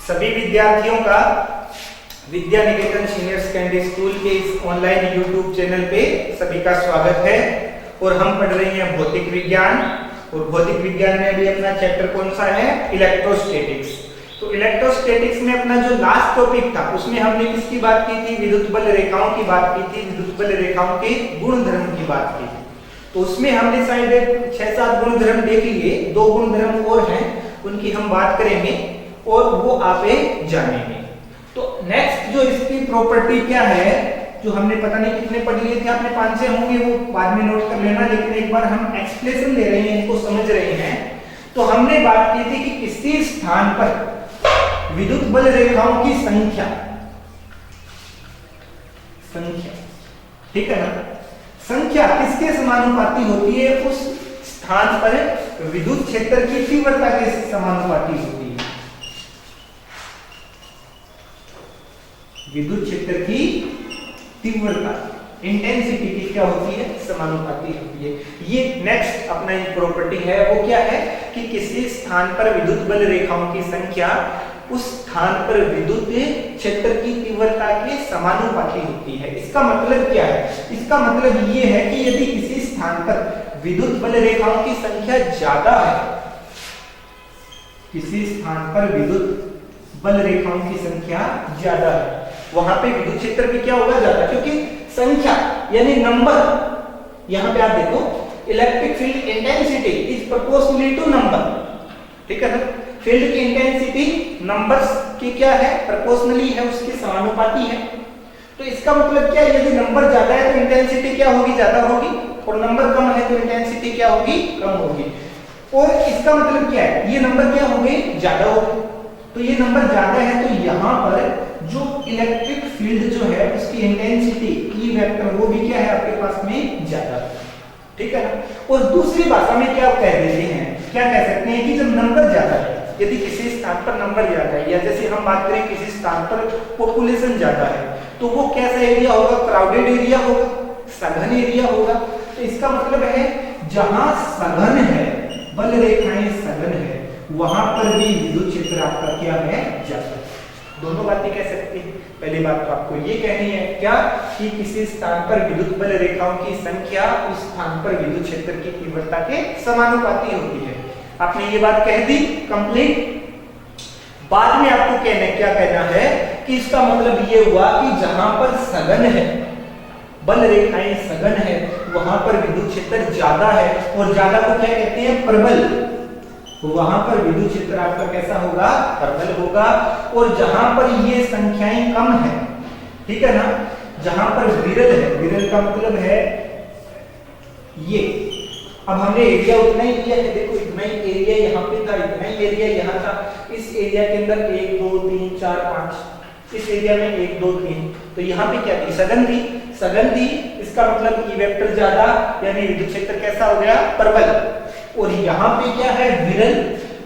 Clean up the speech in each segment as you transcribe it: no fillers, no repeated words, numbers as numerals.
सभी विद्यार्थियों का Vidya Niketan senior secondary school के इस ऑनलाइन यूट्यूब चैनल पे सभी का स्वागत है। और हम पढ़ रहे हैं भौतिक विज्ञान, और भौतिक विज्ञान में अभी अपना चैप्टर कौन सा है? इलेक्ट्रोस्टैटिक्स। तो इलेक्ट्रोस्टैटिक्स में अपना जो लास्ट टॉपिक था उसमें हमने किसकी बात की थी? विद्युत बल रेखाओं की बात की थी, विद्युत बल रेखाओं के गुणधर्म की बात की थी। तो उसमें हमने शायद 6-7 गुणधर्म देख लिए, 2 गुणधर्म और हैं, उनकी हम बात करेंगे और वो आप जानेंगे। तो नेक्स्ट जो इसकी प्रॉपर्टी क्या है, जो हमने पता नहीं कितने पढ़ लिए थे, आपने 5-6 होंगे, वो बाद में नोट कर लेना, लेकिन एक बार हम एक्सप्लेनेशन दे रहे हैं, इनको समझ रहे हैं। तो हमने बात की थी कि किसी स्थान पर विद्युत बल रेखाओं की संख्या, ठीक है ना, संख्या किसके समानुपाती होती है? उस स्थान पर विद्युत क्षेत्र की तीव्रता के समानुपाती होती है। विद्युत क्षेत्र की तीव्रता, इंटेंसिटी की क्या होती है? समानुपाती होती है। ये नेक्स्ट अपना एक प्रॉपर्टी है, वो क्या है कि किसी स्थान पर विद्युत बल रेखाओं की संख्या उस स्थान पर विद्युत क्षेत्र की तीव्रता के समानुपाती होती है। इसका मतलब क्या है? इसका मतलब ये है कि यदि किसी स्थान पर विद्युत बल रेखाओं की संख्या ज्यादा है, किसी स्थान पर विद्युत बल रेखाओं की संख्या ज्यादा है, वहां पे विद्युत क्षेत्र भी क्या होगा? ज्यादा, क्योंकि संख्या यानी नंबर, यहां पे आप देखो, electric field intensity is proportional to number, ठीक है ना। फील्ड की इंटेंसिटी नंबर्स की क्या है? प्रोपोर्शनली है, उसके समानुपाती है। तो इसका मतलब क्या है? यदि नंबर ज्यादा है तो इंटेंसिटी क्या होगी? ज्यादा होगी, और नंबर कम है तो इंटेंसिटी क्या होगी? कम होगी। और इसका मतलब क्या है? ये नंबर क्या हो गए? ज्यादा हो गए। तो ये नंबर ज्यादा है तो यहां पर जो इलेक्ट्रिक फील्ड जो है उसकी इंटेंसिटी ई वेक्टर वो भी क्या है? आपके पास में ज्यादा, ठीक है ना। और दूसरी भाषा में क्या कह देते हैं, क्या कह सकते हैं कि जब नंबर ज्यादा है, यदि किसी स्थान पर नंबर ज्यादा है, या जैसे हम बात करें किसी स्थान पर पॉपुलेशन ज्यादा है, तो वो कैसा एरिया होगा? क्राउडेड एरिया होगा, सघन एरिया होगा। तो इसका मतलब है जहां सघन है, बल रेखाएं सघन है, वहां पर भी विद्युत क्षेत्र आपका क्या है? ज्यादा। दोनों बातें कह सकते हैं। पहली बात तो आपको ये कहनी है क्या कि किसी स्थान पर विद्युत बल रेखाओं की संख्या उस स्थान पर विद्युत क्षेत्र की तीव्रता के समानुपाती होती है। आपने ये बात कह दी कंप्लीट। बाद में आपको क्या कहना है कि इसका मतलब ये हुआ कि जहां पर सघन है, बल रेखाएं सघन है, वहां पर विद्युत क्षेत्र ज्यादा है, और ज्यादा को क्या कहते हैं? प्रबल। तो वहां पर विद्युत क्षेत्र आपका कैसा होगा? प्रबल होगा। और जहां पर ये संख्याएं कम है, ठीक है ना, जहां पर विरल है, विरल का मतलब है ये, अब हमने एरिया उतना ही लिया है, देखो इतना ही एरिया यहाँ पे था, इतना ही एरिया यहाँ था, इस एरिया के अंदर 1 2 3 4 5, इस एरिया में 1 2 3, तो यहाँ पे क्या थी? सघन थी, सघन थी। इसका मतलब ई वेक्टर ज्यादा, यानी विद्युत क्षेत्र कैसा हो गया? प्रबल। और यहाँ पे क्या है? विरल,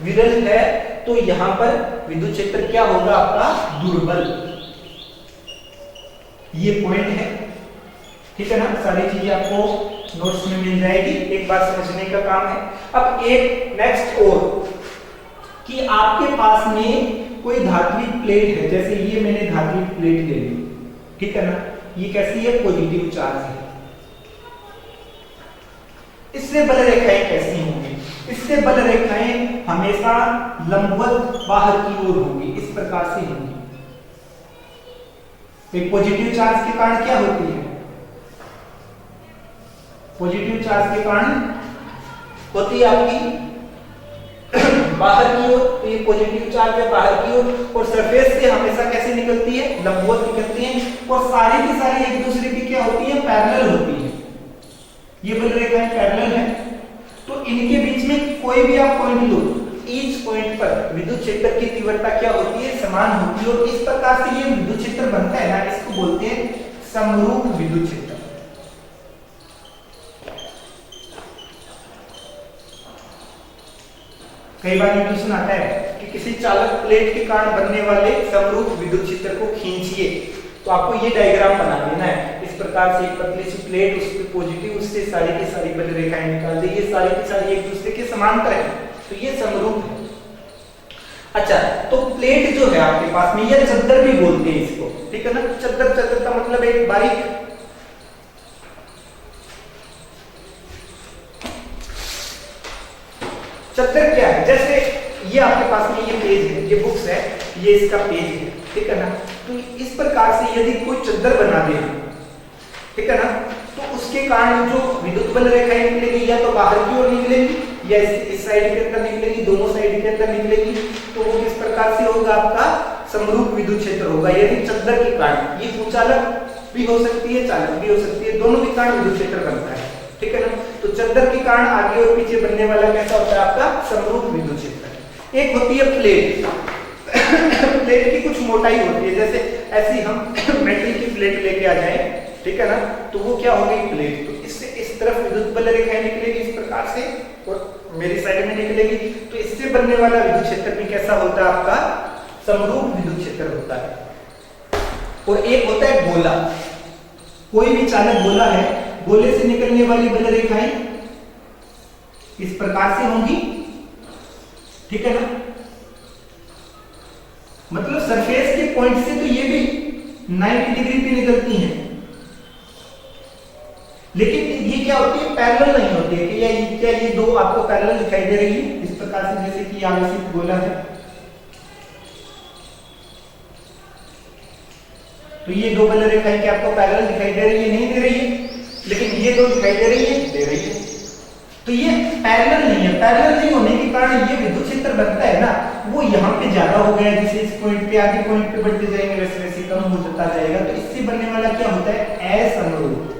विरल है, तो यहाँ पर विद्युत क्षेत्र क्या होगा? आपका दुर्बल। ये पॉइंट है, ठीक है ना। सारी चीजें आपको नोट्स में मिल जाएगी, एक बार समझने का काम है। अब एक नेक्स्ट और कि आपके पास में कोई धात्विक प्लेट है, जैसे ये मैंने धात्विक प्लेट ले ली, ठीक है ना, ये कैसी है? पॉजिटिव चार्ज है। इससे बल रेखाएं कैसी होंगी? इससे बल रेखाएं हमेशा लंबवत बाहर की ओर होंगी, इस प्रकार से होंगी। एक पॉजिटिव चार्ज के कारण क्या होती है? पॉजिटिव चार्ज के कारण होती है आपकी बाहर की ओर, तो ये पॉजिटिव चार्ज है बाहर की ओर, और सरफेस से हमेशा कैसे निकलती है? लंबवत निकलती है। और सारी की सारी एक दूसरे की क्या होती है? पैरेलल होती है। ये बल रेखाएं पैरेलल है, तो इनके बीच में कोई भी आप पॉइंट लो, ईच पॉइंट पर विद्युत क्षेत्र की तीव्रता क्या होती है? समान होती है। और इस प्रकार से ये विद्युत क्षेत्र बनता है ना, इसको बोलते हैं समरूप विद्युत क्षेत्र। कई बार ये क्वेश्चन आता है कि किसी चालक प्लेट के कारण बनने वाले समरूप विद्युत क्षेत्र को खींचिए, तो आपको ये डायग्राम बना देना है। इस प्रकार से एक पतली सी प्लेट, उस पे पॉजिटिव, उससे सारी की सारी बल रेखाएं निकाल दी, ये सारी की सारी एक दूसरे के समांतर है, तो ये समरूप है। अच्छा, तो प्लेट जो है आपके पास में, यह चद्दर भी बोलते हैं इसको, ठीक है ना। चद्दर, चद्दर का मतलब एक बारीक चद्दर क्या है, जैसे ये आपके पास में ये पेज है, ये बुक्स है, ये इसका पेज है, ठीक है ना। तो इस प्रकार से यदि कोई चद्दर बना दे, ठीक है ना, तो उसके कारण जो विद्युत बल रेखाएं निकलेगी या तो बाहर की ओर निकलेगी या इस साइड के अंदर निकलेगी, दोनों साइड के अंदर निकलेगी। तो वो किस प्रकार से होगा, आपका समरूप विद्युत क्षेत्र होगा। यदि चद्दर के कारण, ये कुचालक भी हो सकती है, चालक भी हो सकती है, दोनों के कारण विद्युत क्षेत्र बनता है, ठीक है ना। तो चद्दर के कारण आगे और पीछे बनने वाला कैसा होता है, आपका समरूप विद्युत क्षेत्र। एक होती है प्लेट। प्लेट की कुछ मोटाई होती है, जैसे ऐसी हम मेटल की प्लेट लेके आ जाए, ठीक है ना, तो वो क्या हो गई, प्लेट। तो इससे इस तरफ विद्युत बल रेखाएं निकलेगी इस प्रकार से और मेरी साइड में निकलेगी, तो इससे बनने वाला विद्युत क्षेत्र भी कैसा होता है, आपका समरूप विद्युत क्षेत्र होता है। और एक होता है गोला। कोई भी चालक गोला है, गोले से निकलने वाली बल रेखाएं इस प्रकार से होंगी, ठीक है ना। मतलब सरफेस के पॉइंट से तो ये भी 90 डिग्री पे निकलती हैं, लेकिन ये क्या होती है, पैरेलल नहीं होती है कि क्या ये दो आपको पैरेलल दिखाई दे रही है इस प्रकार से, जैसे कि आवेशित गोला है, तो ये दो बल रेखाएं क्या आपको पैरेलल दिखाई दे रही है, नहीं दे रही है, लेकिन ये दो दिखाई दे रही है, दे रही है। तो ये पैरेलल नहीं है। पैरेलल नहीं होने के कारण ये विद्युत क्षेत्र बनता है ना, वो यहाँ पे ज्यादा हो गया, जैसे इस पॉइंट पे आगे पॉइंट पे बढ़ते जाएंगे वैसे वैसे कम हो जाता जाएगा। तो इससे बनने वाला क्या होता है, असमरूप।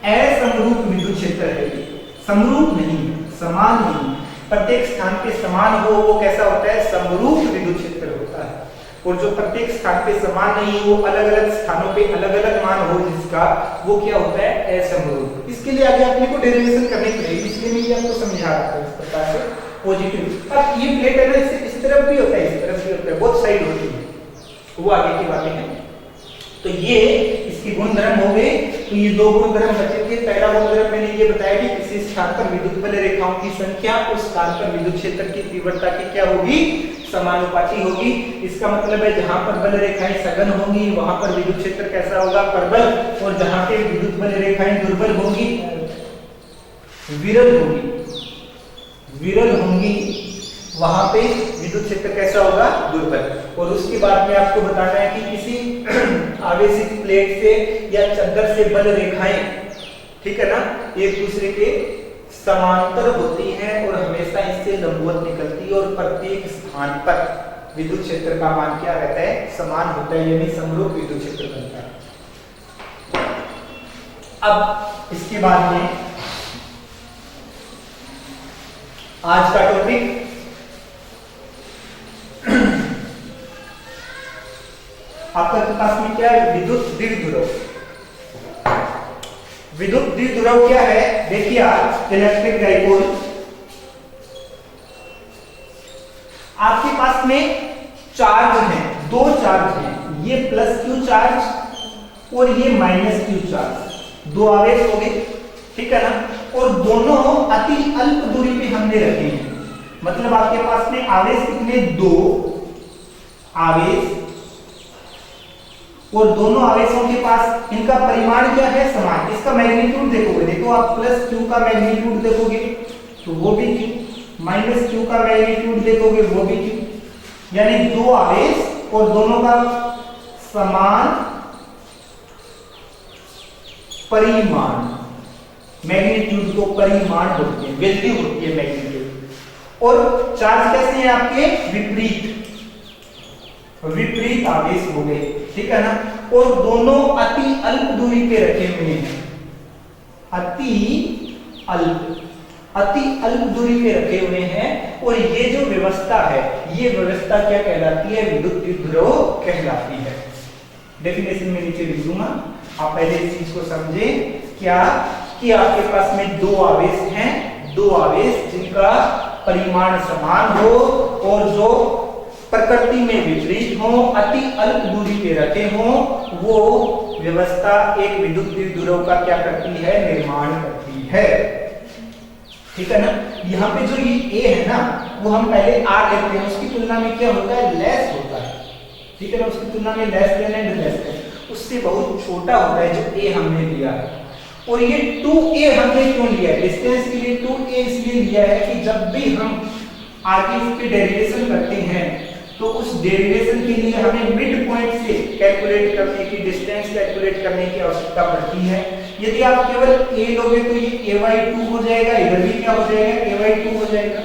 असमरूप विद्युत क्षेत्र है ये, समरूप नहीं, समान नहीं। प्रत्येक स्थान पे समान हो वो कैसा होता है, समरूप विद्युत क्षेत्र होता है। और जो प्रत्येक स्थान पे समान नहीं हो, अलग अलग स्थानों पे अलग अलग मान हो जिसका, वो क्या होता है, असमरूप। इसके लिए आगे अपने को डेरिवेशन करनी पड़ेगी, इसलिए मैं ये आपको समझा रहा था इस प्रकार से पॉजिटिव। अब ये प्लेट है ना, इससे इस तरफ भी होता है, इस तरफ भी होता है, बहुत साइड होती है, वो आगे की बातें हैं। तो ये इसके गुणधर्म हो गए। तो ये दो गुणधर्म बचे थे। पहला गुणधर्म मैंने ये बताया कि किसी स्थान पर विद्युत बल रेखाओं की संख्या उस स्थान पर विद्युत क्षेत्र की तीव्रता की क्या होगी, समानुपाती होगी। इसका मतलब है जहां पर बल रेखाएं सघन होंगी वहां पर विद्युत क्षेत्र कैसा होगा, प्रबल, और जहां पे विद्युत बल रेखाएं दुर्बल होंगी, विरल होंगी, वहां पे विद्युत क्षेत्र कैसा होगा, दुर्बल। और उसके बाद में आपको बताना है कि किसी आवेशित प्लेट से या चद्दर से बल रेखाएं, ठीक है ना, एक दूसरे के समांतर होती हैं और हमेशा इससे लंबवत निकलती है, और प्रत्येक स्थान पर विद्युत क्षेत्र का मान क्या रहता है, समान होता है, यानी समरूप विद्युत क्षेत्र बनता है। अब इसके बाद में आज का टॉपिक आपके पास में क्या है, विद्युत द्विध्रुव। विद्युत द्विध्रुव क्या है, देखिए आप, इलेक्ट्रिक डाइपोल, आपके पास में चार्ज है, दो चार्ज है, ये प्लस क्यू चार्ज और ये माइनस क्यू चार्ज, दो आवेश हो गए, ठीक है ना। और दोनों अति अल्प दूरी पे हमने रखे हैं, मतलब आपके पास में आवेश कितने, दो आवेश, और दोनों आवेशों के पास इनका परिमाण क्या है, समान। इसका मैग्नीट्यूड देखोगे, देखो आप, प्लस क्यू का मैग्नीट्यूड देखोगे तो वो भी क्यू, माइनस क्यू का मैग्नीट्यूड देखोगे वो भी क्यू, यानी दो आवेश और दोनों का समान परिमाण, मैग्नीट्यूड को परिमाण बोलते हैं, वैल्यू होती है मैग्नीट्यूड। और चार्ज कैसे हैं आपके, विपरीत आवेश हो गए, ठीक है ना। और दोनों अति अल्प दूरी पे रखे हुए हैं, अति अल्प दूरी पे रखे हुए हैं। और ये जो व्यवस्था है, ये व्यवस्था क्या कहलाती है, विद्युत द्विध्रुव कहलाती है। डेफिनेशन में नीचे लिख दूंगा, आप पहले इस चीज को समझे क्या, कि आपके पास में दो आवेश हैं, दो आवेश जिनका परिमाण समान हो और जो प्रकृति में विपरीत हो, अति अल्प दूरी पे रखे हो, वो व्यवस्था एक विद्युत द्विध्रुव का क्या करती है, निर्माण करती है, ठीक है ना। यहाँ पे जो ये A है ना, वो हम पहले R लेते हैं, उसकी तुलना में क्या होता है, लेस होता है, ठीक है ना, उसकी तुलना में less than and less than, उससे बहुत छोटा होता है जो A हमने लिया है। और ये 2A हमने क्यों लिया है, डिस्टेंस के लिए 2A इसलिए लिया है कि जब भी हम आगे इसके डेरिवेशन करते हैं तो उस डेरिवेशन के लिए हमें मिड पॉइंट से कैलकुलेट करने की, डिस्टेंस कैलकुलेट करने की आवश्यकता पड़ती है। यदि आप केवल a लोगे तो ये a/2 हो जाएगा, इधर भी क्या हो जाएगा, a/2 हो जाएगा,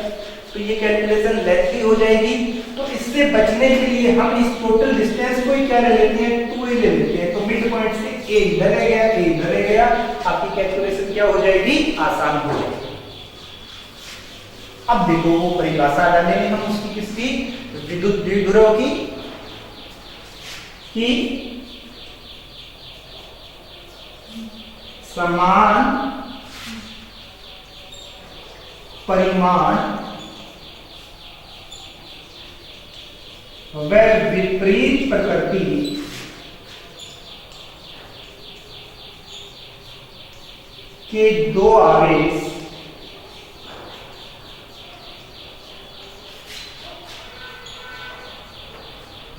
तो ये कैलकुलेशन लेंथी हो जाएगी। तो इससे बचने के लिए हम इस टोटल डिस्टेंस को ही क्या ले लेते हैं, 2a ले लेते हैं। तो मिड पॉइंट से a इधर रह गया, a इधर रह गया, आपकी कैलकुलेशन क्या हो जाएगी, आसान हो जाएगी। अब देखो वो परिभाषा डालेंगे हम उसकी, किसकी, विद्युत द्विध्रुव की समान परिमाण व विपरीत प्रकृति के दो आवेश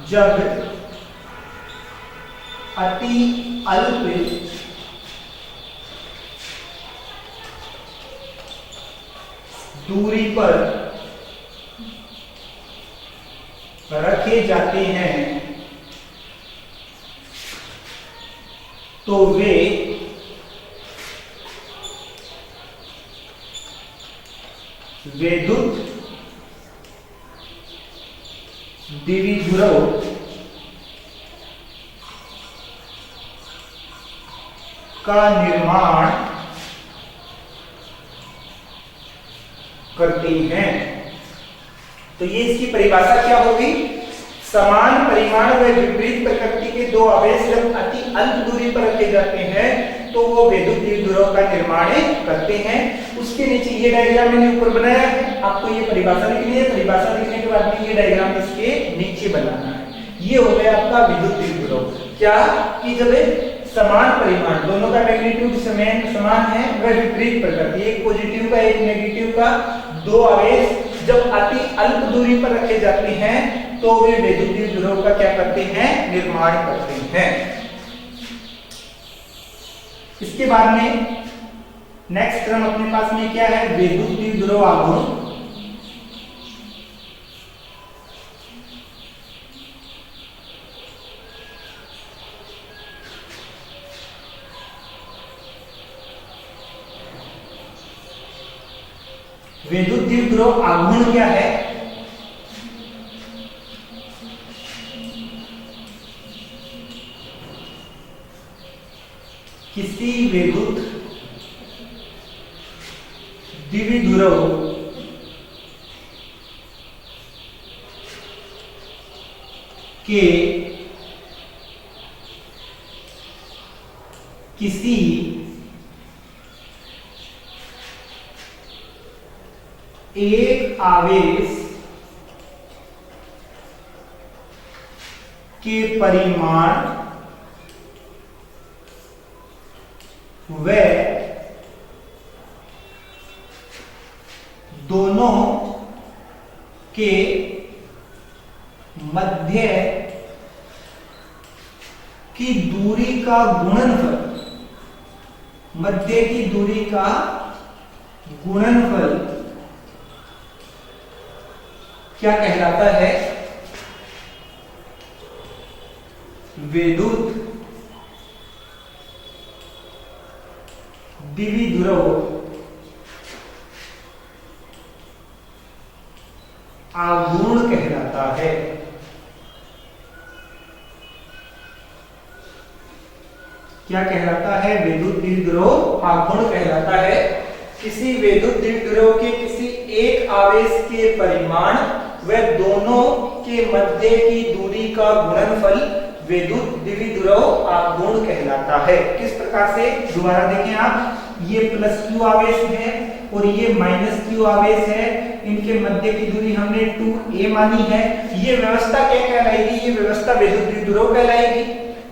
जब अति अल्प दूरी पर रखे जाते हैं तो वे विद्युत द्विध्रुव का निर्माण करती हैं। तो ये इसकी परिभाषा क्या होगी, समान परिमाण व विपरीत प्रकृति के दो आवेश जब अति अल्प दूरी पर रखे जाते हैं तो वो विद्युत द्विध्रुव का निर्माण करते हैं। उसके नीचे ये डायग्राम मैंने ऊपर बनाया है, आपको ये परिभाषा लिखनी है, परिभाषा लिखने के बाद में ये डायग्राम इसके नीचे बनाना है। ये हो गया आपका विद्युत द्विध्रुव, क्या कि जब समान परिमाण, दोनों का मैग्नीट्यूड समान है, वह विपरीत प्रकृति, एक पॉजिटिव का एक नेगेटिव का दो आवेश जब अति अल्प दूरी पर रखे जाते हैं तो वे विद्युत द्विध्रुव का क्या करते हैं, निर्माण करते हैं। इसके बाद में नेक्स्ट क्रम अपने पास में क्या है, विद्युत द्विध्रुव आघूर्ण। विद्युत द्विध्रुव आघूर्ण क्या है, किसी विद्युत द्विध्रुव के किसी एक आवेश के परिमाण व दोनों के मध्य की दूरी का गुणनफल, मध्य की दूरी का गुणनफल क्या कहलाता है, विद्युत द्विध्रुव आघूर्ण कहलाता है। क्या कहलाता है, विद्युत द्विध्रुव आघूर्ण कहलाता है। किसी विद्युत द्विध्रुव के किसी एक आवेश के परिमाण व दोनों के मध्य की दूरी का गुणनफल विद्युत द्विध्रुव आघूर्ण कहलाता है। किस प्रकार से, दोबारा देखें आप, ये प्लस क्यू आवेश है और ये माइनस क्यू आवेश है, इनके मध्य की दूरी हमने 2a मानी है। ये व्यवस्था क्या कहलाएगी, ये व्यवस्था विद्युत द्विध्रुव कहलाएगी।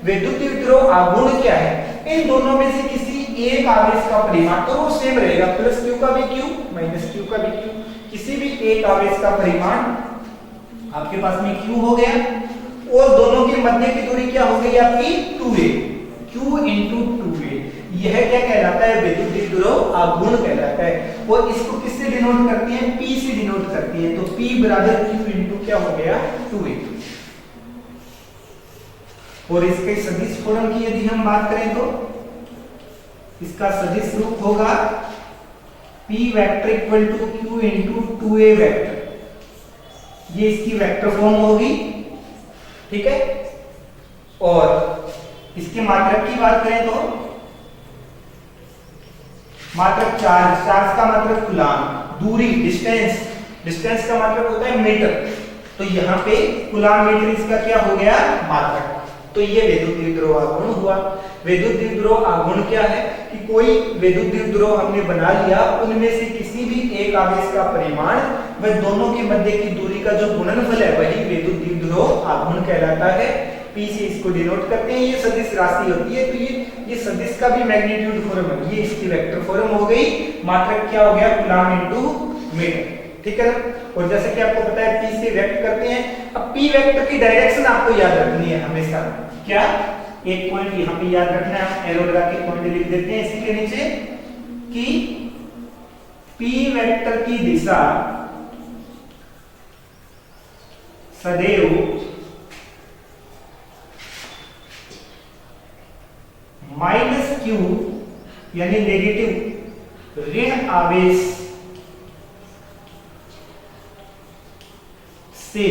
विद्युत द्विध्रुव आघूर्ण क्या है, इन दोनों में से किसी एक आवेश का परिमाण, तो वो सेम रहेगा, प्लस क्यू का भी क्यू माइनस क्यू का भी क्यू, किसी भी एक आवेश का परिमाण आपके पास में क्यू हो गया और दोनों के मध्य की दूरी क्या हो गई आपकी 2a, q इंटू 2a। यह क्या कहलाता है, विद्युत द्विध्रुव आघूर्ण कहलाता है और इसको किससे डिनोट करती है, p से डिनोट करती है। तो p बराबर q इंटू क्या हो गया 2a। और इसके सदिश फॉर्म की यदि हम बात करें तो इसका सदिश रूप होगा p vector equal to q into 2a vector, ये इसकी वेक्टर फॉर्म होगी, ठीक है। और इसके मात्रक की बात करें तो मात्रक चार्ज, चार्ज का मतलब कूलाम, दूरी डिस्टेंस, डिस्टेंस का मतलब होता है मीटर, तो यहाँ पे कूलाम मीटर इसका क्या हो गया मात्रक। तो ये विद्युत द्विध्रुव आघूर्ण हुआ। विद्युत द्विध्रुव आघूर्ण क्या है कि कोई विद्युत द्विध्रुव हमने बना लिया, उनमें से किसी भी एक आवेश का परिमाण व दोनों के मध्य की दूरी का जो गुणनफल है वही विद्युत द्विध्रुव आघूर्ण कहलाता है। P से इसको डिनोट करते हैं, ये सदिश राशि होती है, तो ये सदिश का भी मैग्नीट्यूड फॉर्म है, ये इसकी वेक्टर फॉर्म हो गई, मात्रक क्या हो गया कूलाम इनटू मीटर, ठीक है ना। और जैसे कि आपको पता है P से व्यक्त करते हैं। अब P वेक्टर की डायरेक्शन आपको याद रखनी है हमेशा, क्या एक पॉइंट यहाँ पे याद रखना है, हम एरो लगा के पॉइंट लिख देते हैं इसी के नीचे कि P वेक्टर की दिशा सदैव माइनस क्यू यानी नेगेटिव ऋण आवेश से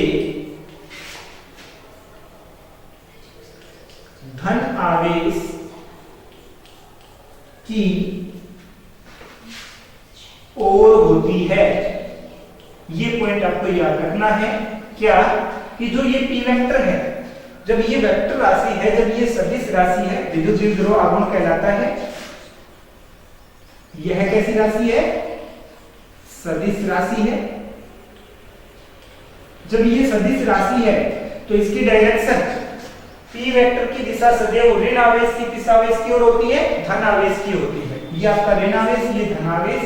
धन आवेश की ओर होती है। ये पॉइंट आपको याद रखना है, क्या कि जो ये P वेक्टर है, जब ये वेक्टर राशि है, जब ये सदिश राशि है, विद्युत द्विध्रुव आघूर्ण कहलाता है। यह कैसी राशि है, सदिश राशि है। जब ये सदिश राशि है तो इसकी डायरेक्शन P वेक्टर की दिशा सदैव ऋण आवेश से किस आवेश की ओर होती है, धन आवेश की होती है। ये आपका ऋण आवेश, ये धन आवेश,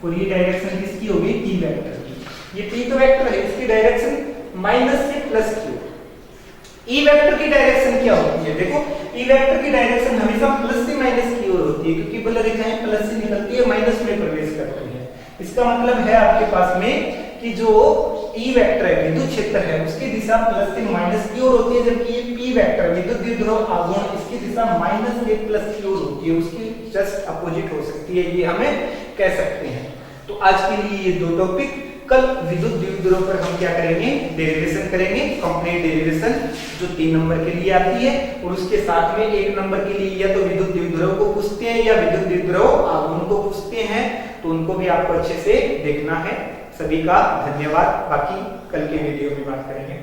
और ये डायरेक्शन किसकी होगी, P वेक्टर की। ये P तो वेक्टर है, इसकी डायरेक्शन माइनस से प्लस की। E वेक्टर की डायरेक्शन क्या होती है, देखो E वेक्टर की डायरेक्शन हमेशा प्लस से माइनस की ओर होती है, क्योंकि बल रेखाएं प्लस से निकलती है, माइनस में प्रवेश करती है। इसका मतलब है आपके पास में कि जो E वेक्टर है, विद्युत क्षेत्र है, उसकी दिशा प्लस से माइनस की ओर होती है, जबकि ये P वेक्टर विद्युत द्विध्रुव आघूर्ण, इसकी दिशा माइनस से प्लस की ओर होती है, उसकी जस्ट अपोजिट हो सकती है, ये हमें कह सकते हैं। तो आज के लिए ये दो टॉपिक, कल विद्युत द्विध्रुव पर हम क्या करेंगे, डेरिवेशन करेंगे, कंप्लीट डेरिवेशन जो 3 नंबर के लिए आती है, और उसके साथ में 1 नंबर के लिए या तो विद्युत द्विध्रुव को पूछते हैं या विद्युत द्विध्रुव आघूर्ण को पूछते हैं, तो उनको भी आपको अच्छे से देखना है। सभी का धन्यवाद, बाकी कल के वीडियो में बात करेंगे।